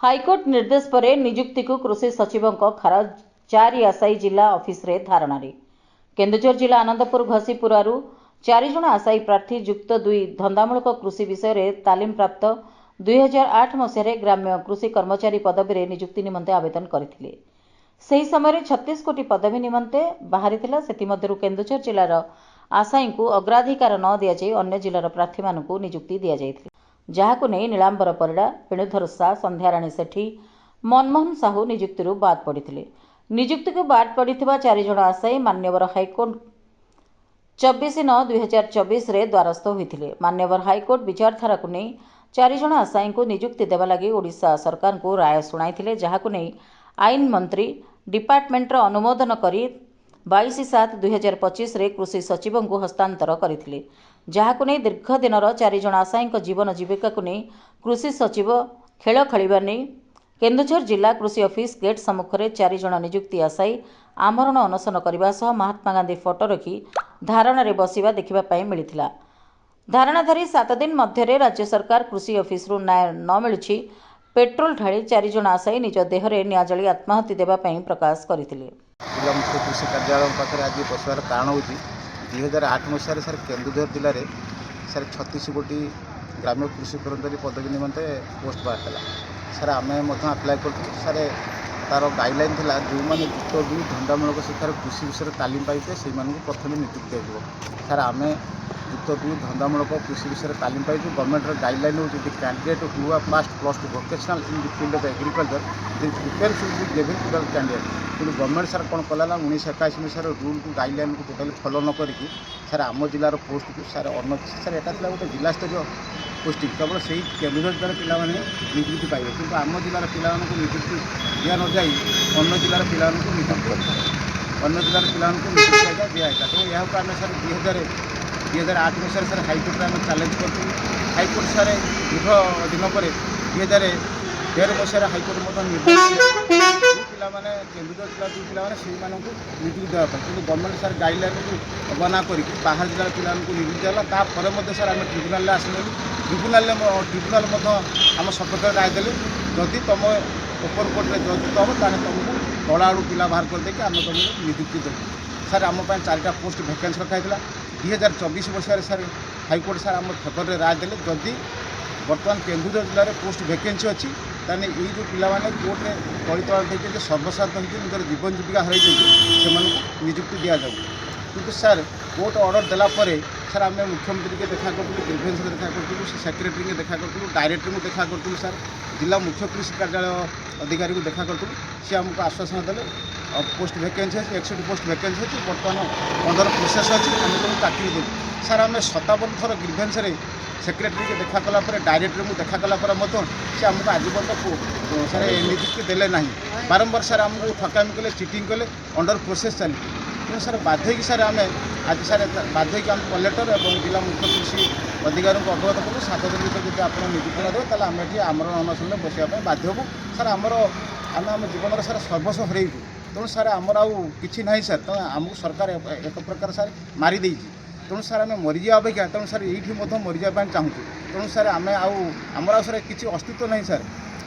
High court निर्देश पर नियुक्ति को कृषि सचिवों खारज 4 आशायी जिला ऑफिस रे धारणा रे केन्दुझर जिला आनंदपुर घसीपुरारू 4 जन आशायी प्रार्थी युक्त 2 धंदामूलक कृषि विषय रे तालीम प्राप्त 2008 मसीह ग्राम्य कृषि कर्मचारी पदवी रे नियुक्ति निमंते आवेदन करथिले। सही समय 36 कोटी पदवी निमंते बाहरीथिला। सेतिमध्यरु केन्दुझर जिलार आशायी को अग्राधिकार न दिया जाय अन्य जिलार प्रार्थी मानकु नियुक्ति दिया जायथिले, जहाकु नै नीलांबर परिडा, वेणुधर सा, संध्याराणी सेठी, मनमोहन साहू नियुक्ति बाद पड़ते। नियुक्ति को बाद पड़ा 4 जन आशायी मान्यवर हाईकोर्ट 24/9/2024 रे द्वारस्थ होते। मान्यवर हाईकोर्ट विचारधारा को नहीं 4 जन आशायी को नियुक्ति देवा लगी ओडिशा सरकार को राय शुणाई, जहाकु नहीं आईन मंत्री डिपार्टमेंट अनुमोदन करी 22/7/2025 रे कृषि सचिव को हस्तांतर करथिले, जहाकु नहीं दीर्घ दिनर 4 जन आशायी जीवन जीविका को नहीं कृषि सचिव खेल खेलिबा नहीं केन्दुझर जिला कृषि ऑफिस गेट सम्मुखें 4 जन नियुक्ति आशायी आमरण अनशन करने सह महात्मा गांधी फोटो रखी धारणा रे बसिबा देखा मिलता। धारणाधारी 7 दिन मध्य राज्य सरकार कृषि ऑफिस रु न्याय न मिलुछि पेट्रोल ढाली 4 जन आशायी निज देहरे निआ जली आत्महत्या देवाई प्रकाश करते। जिला मुख्य कृषि कार्यालय पाखे आज बसवार कारण हो 2008 मसीह सर केन्दुझर जिले में सर 36 कोटी ग्राम्य कृषि कर्मचारी पदवी निमंते पोस्ट बाहर सर आम आप्लाय कर सर तार गाइडलाइन थी जो मैंने युक्त 2 धंदामूलक शिक्षार कृषि विषय तालीम पाइबे से प्रथम नियुक्ति हो सर आम युक्त 2 धंदामूलक कृषि विषय तालीम पाइबू। गवर्नमेंट गाइडलाइन हो candidate who are passed +2 vocational in the field of agriculture prepare should be given to the candidate. कि गवर्नमेंट सर कौन कला 1981 मसीहार रूल को गाइडलाइन को टोटाली फॉलो न करी सर आम जिलार पोस्ट को सर अन सर यहाँ था गोटे जिला स्तरीय पोस्टिंग केवल से केन्दुझर जिलार पे नियुक्ति पाइबे, कि आम जिलार पे नियुक्ति दिया न जाए अन्य जिलार पे नियुक्ति अन्य जिलार पे नियुक्ति दिखाई। तो यह आम सर 2008 मसीह सर हाईकोर्ट में चैलेंज कर हाईकोर्ट सर दीर्घ दिन पर 2013 मसीह हाईकोर्ट निर्देश पाने केन्दुझर जिला जो पाने से नियुक्ति देवाई कि गवर्नमेंट सर गाइडलाइन को बना कर बाहर जिलार पिला नियुक्ति देला। तापर सर आम ट्रिब्यूनाल आसने ट्रिब्यूनाल आम सपक्ष राय देले जदि तुम ओपन कोर्ट में जज हम तुमको तला आड़ू पिला बाहर करदे आम तुमको नियुक्ति देवु। सर आम 4टा पोस्ट भैकेन्सी रखाई 2024 मसीह सर हाईकोर्ट सर आम फेवर राय देले जदि बर्तमान केन्दुझर जिले में पोस्ट भैकेन्सी अच्छी ताने ये जो पिलाने कोर्ट में तली तला देखते सर्वसाधारण होकर निजर जीवन जीविका हर से नियुक्ति दि जाऊ। किंतु सर कोर्ट ऑर्डर देला सर आम मुख्यमंत्री के देखा करूँ, ग्रीवेंस देखा करूँ, सेक्रेटरी के देखा करूँ, डायरेक्टर को देखा करूँ, सर जिला मुख्य कृषि कार्यालय अधिकारी को देखा करूँ, सी आमको आश्वासन देले पोस्ट भैकेन्सी अच्छी 61 पोस्ट भैकेन्सी अच्छी बर्तमान 15 प्रोसेस अच्छी आम तुम चाकरी देव। सर आम 57 थर ग्रीवेंस सेक्रेटरी के देखा कलापर डायरेक्टर को देखा कलापर से आमको आज पर्यटन सर नियुक्ति देले ना बारंबार सर आमको ठकामी कले चिटिंग कले अंडर प्रोसेस चली तेणु सर बाध्य सर आम आज सर बाध्य आम कलेक्टर और जिला मुख्य कृषि अधिकारी को अवगत करूँ 7 दिन भर जब आप नियुक्ति न देवे आम ये आमरण अनशन बसवाई बाध्य हूँ। सर आमर आम जीवन सर सर्वस्व हरइबू तेणु सर आमर आछि ना सर तो आमको सरकार एक प्रकार सर मारिदे तेणु सर आम मरीजा अपेक्षा तेणु सर ये मरीजा चाहूँ तेणु सर आम आमर सर किसी अस्तित्व नहीं सर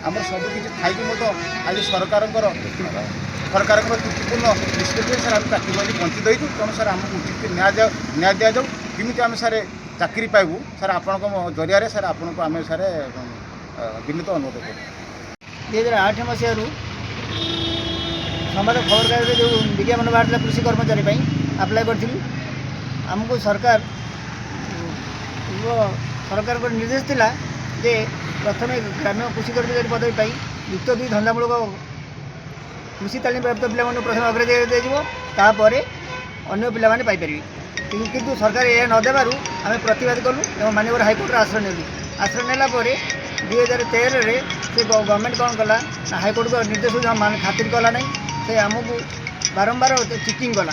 आम सबकि थी आज सरकार त्रुटिपूर्ण निष्पत्ति सर आम चाकरी वंचित होती तेणु सर आमको उचित न्याय दि जाऊ किमी आम सर चाकरी पाइबू सर आपण जरिया सर आपको आम सर विनीत अनुरोध करूँ। 2008 मसीह समाज खबरकागज जो विज्ञापन बाहर कृषि कर्मचारी आप्लाय करी आमको सरकार को निर्देश थिला जे प्रथम ग्राम्य कृषि कर्मचारी पदवी पाई युक्त 2 धंदामूलक कृषि तालीम प्राप्त पिला प्रथम अग्राधिकार दिजापर अन्य पिलाने पाइपर किंतु सरकार यह नदेवर आम प्रतिवाद कलु और माननीय हाईकोर्ट आश्रय नेलु। आश्रय नेलापर 2013 रे से गवर्नमेंट कौन कला हाईकोर्ट को निर्देश खातिर कला नहीं से आमको बारंबार चिटिंग कला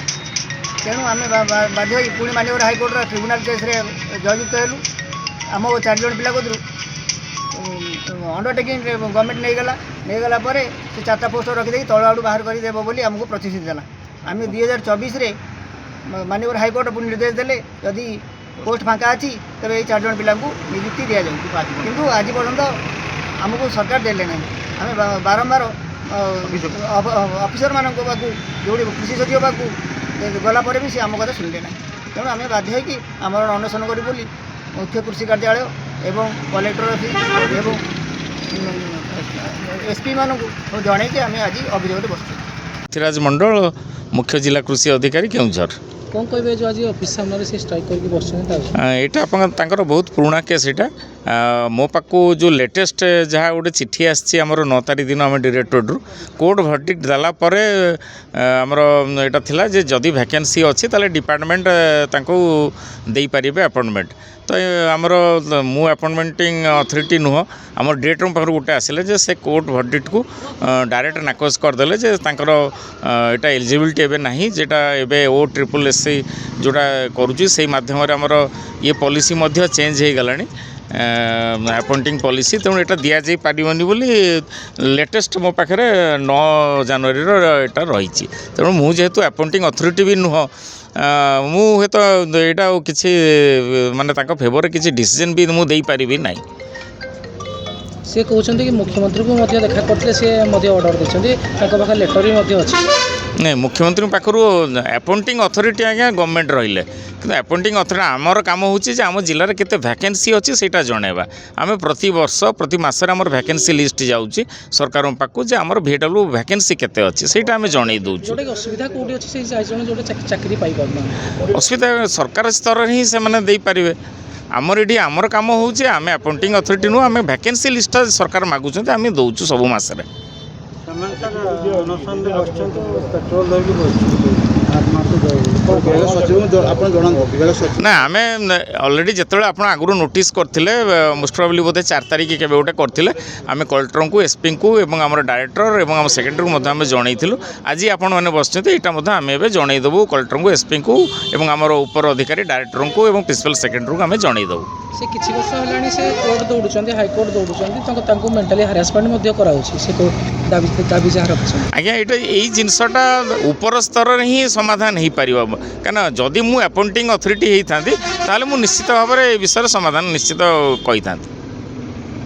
तेणु आम बाध्य पुणी माननीय हाईकोर्ट ट्रिब्यूनाल केस जययुक्त हेलु। आम 4 जन पिला कदू अंडरटेकिंग गवर्नमेंट नहीं पर से 4टा पोस्ट रखिदे तल आड़ू बाहर करदेव बोली आमको प्रतिश्रुति देला। आम 2024 रे माननीय हाईकोर्ट निर्देश देले यदि पोस्ट फाँका अच्छी तेज ये 4 जन पिला नियुक्ति दि जाऊ किंतु आज पर्यंत आमको सरकार देले ना आम बारंबार अफिसर मान पाक जो कृषि सचिव पाक गलापर भी सी आम कथा शुणिले ना तेणु आम बाध्य कि आम अन्वेषण करूँ बोली मुख्य कृषि कार्यालय एवं कलेक्टर ऑफिस एवं एसपी मान जन आम आज अभियोग बसुँ। पृथ्वीराज मंडल मुख्य जिला कृषि अधिकारी केउझर। कौन कहे जो आज ऑफिस सामने से स्ट्राइक करके बस यहाँ बहुत पुराना केस यहाँ मो पाक जो लेटेस्ट जहाँ गोटे चिठी आमर 9 तारीख दिन आम डायरेक्टर रु कोर्ट भर्डिक्ट देलापर आमर यहाँ थिला जे जदि वैकेंसी अच्छी ताले डिपार्टमेंट दे पारे अपॉइंटमेंट तो आमर मु अपॉइंटमेंटिंग अथॉरिटी नुह आम डायरेक्टर पाख गोटे आसिले जे से कोर्ट भर्डिक्ट को डायरेक्ट नाकोज करदे जे यहाँ एलिजिबिलिटी एवं ना जेटा एवं OSSC जोटा करुच्ची से मध्यम आमर ये पॉलिसी चेंज हो गलानी अपॉइंटिंग पॉलिसी तेणु यहाँ दि जा पारिबनी बोली लेटेस्ट मो पाखे 9 जनवरी यहाँ रही तेणु मु जेहेतु अपॉइंटिंग अथॉरिटी भी नुह मु तो यहाँ किसी माने फेवर किसी डिसीजन भी मुझे पारिबी ना। से कहते कि मुख्यमंत्री को देखा करते से ऑर्डर देते लेटर भी अच्छी नहीं मुख्यमंत्री पाखु अपॉइंटिंग अथॉरिटी आज्ञा गवर्नमेंट रहिले कि अपॉइंटिंग अथॉरिटी आमर काम होची जे आम जिले में केते वैकेंसी अच्छी सेटा जणेबा आम प्रति वर्ष प्रति मास आमर वैकेंसी लिस्ट जाऊँगी सरकार पाखु जे आमर VW वैकेंसी केते अच्छी सेटा आम जणई दउछु। असुविधा कोठी अछि से जाइजन जोटे चाकरी पाई पाबना असुविधा सरकार स्तर ही से माने देई पारिबे आमर ये आमर काम होचे आम अपॉइंटिंग अथॉरिटी नु आम वैकेंसी लिस्ट सरकार मागुछन आम दउछु सब मास रे ना आम अलरेडी जिते आप आगुरी नोटिस करते मोस्ट प्रोबेबली बोधे 4 तारीख के गोटे करते आम कलेक्टर को एसपी को एवं आम डायरेक्टर और आम सेक्रेटरी को आम जनईलु आज आपण मैंने बस यहाँ आम जनईदेवु कलेक्टर को एसपी को एवं आम उपर अधिकारी डायरेक्टर को एवं प्रिंसिपल सेक्रेटरी को आम जनईदेवु। से किछि वर्ष होलानी से कोर्ट दौड़ुचंदी हाईकोर्ट दौड़ुचंदी तांको मेंटली हरासमेंट मध्ये कराउछि से को दाबी जहाँ रखुछन आज्ञा यही जिनसटा ऊपर स्तर ही समाधान हो पार कहीं जदि मु अपॉइंटिंग अथॉरिटी होता ताले मु निश्चित भाव में विषय समाधान निश्चित कही था।